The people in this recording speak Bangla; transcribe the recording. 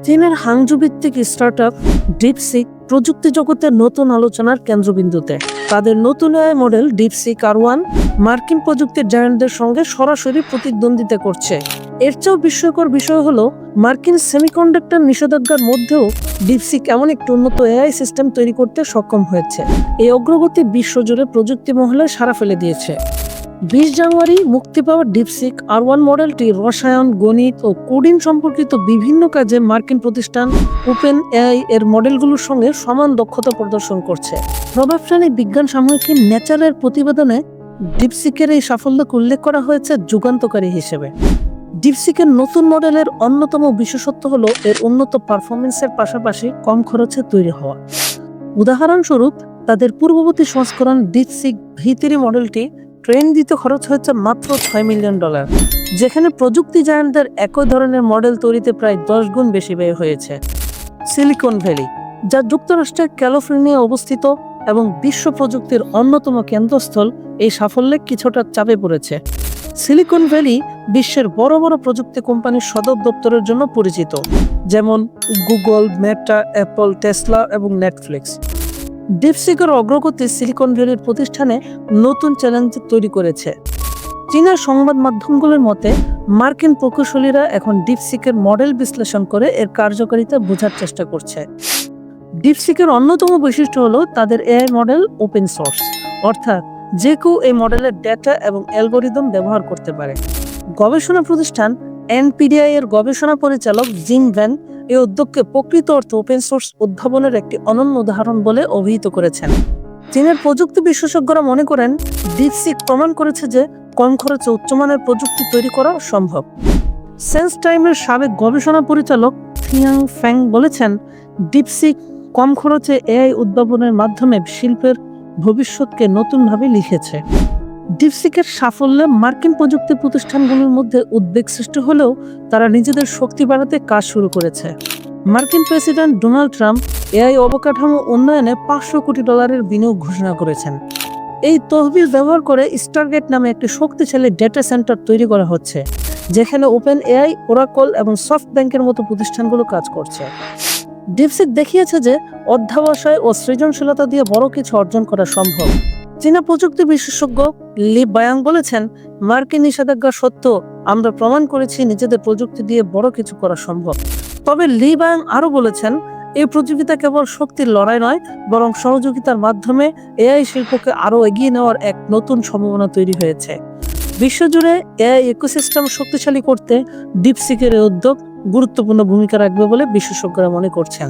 চীনের হাংজু ভিত্তিক স্টার্টআপ ডিপসিক প্রযুক্তি জগতের নতুন আলোচনার কেন্দ্রবিন্দুতে। তাদের নতুন এআই মডেল ডিপসিক R1 মার্কিন প্রযুক্তির জায়ান্টদের সঙ্গে সরাসরি প্রতিদ্বন্দ্বিতা করছে। এর চেয়েও বিস্ময়কর বিষয় হলো, মার্কিন সেমিকন্ডাক্টর নিষেধাজ্ঞার মধ্যেও ডিপসিক এমন একটি উন্নত এআই সিস্টেম তৈরি করতে সক্ষম হয়েছে। এই অগ্রগতি বিশ্বজুড়ে প্রযুক্তি মহলে সাড়া ফেলে দিয়েছে। 20 জানুয়ারি মুক্তি পাওয়া ডিপসিক R1 মডেলটি রসায়ন, গণিত ও কোডিং সম্পর্কিত বিভিন্ন কাজে মার্কিন প্রতিষ্ঠান ওপেন এআই এর মডেলগুলোর সঙ্গে সমান দক্ষতা প্রদর্শন করছে। প্রভাবশালী বিজ্ঞান সাময়িকী নেচারের প্রতিবেদনে ডিপসিকের এই সাফল্যকে উল্লেখ করা হয়েছে যুগান্তকারী হিসেবে। ডিপসিকের নতুন মডেলের অন্যতম বিশেষত্ব হলো এর উন্নত পারফরমেন্সের পাশাপাশি কম খরচে তৈরি হওয়া। উদাহরণস্বরূপ, তাদের পূর্ববর্তী সংস্করণ ডিপসিক V3 মডেলটি ট্রেন দিতে খরচ হয়েছে মাত্র $6 মিলিয়ন, যেখানে প্রযুক্তি জায়ান্টদের একই ধরনের মডেল তৈরিতে প্রায় 10 গুণ বেশি ব্যয় হয়েছে। সিলিকন ভ্যালি, যা যুক্তরাষ্ট্রের ক্যালিফোর্নিয়া অবস্থিত এবং বিশ্ব প্রযুক্তির অন্যতম কেন্দ্রস্থল, এই সাফল্যে কিছুটা চাপে পড়েছে। সিলিকন ভ্যালি বিশ্বের বড় বড় প্রযুক্তি কোম্পানির সদর দপ্তরের জন্য পরিচিত, যেমন গুগল, মেটা, অ্যাপল, টেসলা এবং নেটফ্লিক্স। ডিপসিকের অগ্রগতি সিলিকন ভ্যালির প্রতিষ্ঠানে নতুন চ্যালেঞ্জ তৈরি করেছে। চীনা সংবাদ মাধ্যমগুলোর মতে, মার্কিন প্রকৌশলীরা এখন ডিপসিকের মডেল বিশ্লেষণ করে এর কার্যকারিতা বোঝার চেষ্টা করছে। ডিপসিকের অন্যতম বৈশিষ্ট্য হলো তাদের এআই মডেল ওপেন সোর্স, অর্থাৎ যে কেউ এই মডেলের ডেটা এবং অ্যালগোরিদম ব্যবহার করতে পারে। গবেষণা প্রতিষ্ঠান এনপিডিআই এর গবেষণা পরিচালক জিং ভ্যান এই উদ্যোগকে প্রকৃত অর্থে ওপেন সোর্স উদ্ভাবনের একটি অনন্য উদাহরণ বলে অভিহিত করেছেন। চীনের প্রযুক্তি বিশেষজ্ঞরা মনে করেন, ডিপসিক প্রমাণ করেছে যে কম খরচে উচ্চমানের প্রযুক্তি তৈরি করা সম্ভব। সেন্স টাইমের সাবেক গবেষণা পরিচালক ফিয়াং ফ্যাং বলেছেন, ডিপসিক কম খরচে এআই উদ্ভাবনের মাধ্যমে শিল্পের ভবিষ্যৎকে নতুনভাবে লিখেছে। ডিপসিকের সাফল্যে মার্কিন প্রযুক্তি প্রতিষ্ঠানগুলোর মধ্যে উদ্বেগ সৃষ্টি হলেও তারা নিজেদের শক্তি বাড়াতে কাজ শুরু করেছে। মার্কিন প্রেসিডেন্ট ডোনাল্ড ট্রাম্প এআই অবকাঠামো উন্নয়নে $500 কোটি বিনিয়োগ ঘোষণা করেছেন। এই তহবিল ব্যবহার করে স্টারগেট নামে একটি শক্তিশালী ডেটা সেন্টার তৈরি করা হচ্ছে, যেখানে ওপেন এআই, ওরাকল এবং সফটব্যাংকের মতো প্রতিষ্ঠানগুলো কাজ করছে। ডিপসিক দেখিয়েছে যে অধ্যবসায় ও সৃজনশীলতা দিয়ে বড় কিছু অর্জন করা সম্ভব। চীনা প্রযুক্তি বিশেষজ্ঞ লি বায়াং বলেছেন, মার্কিন নিষেধাজ্ঞা সত্ত্বেও আমরা প্রমাণ করেছি নিজেদের প্রযুক্তি দিয়ে বড় কিছু করা সম্ভব। তবে লি বায়াং আরও বলেছেন, এই প্রতিযোগিতা কেবল শক্তির লড়াই নয়, বরং সহযোগিতার মাধ্যমে এআই শিল্পকে আরও এগিয়ে নেওয়ার এক নতুন সম্ভাবনা তৈরি হয়েছে। বিশ্বজুড়ে এআই ইকোসিস্টেম শক্তিশালী করতে ডিপসিকের এই উদ্যোগ গুরুত্বপূর্ণ ভূমিকা রাখবে বলে বিশেষজ্ঞরা মনে করছেন।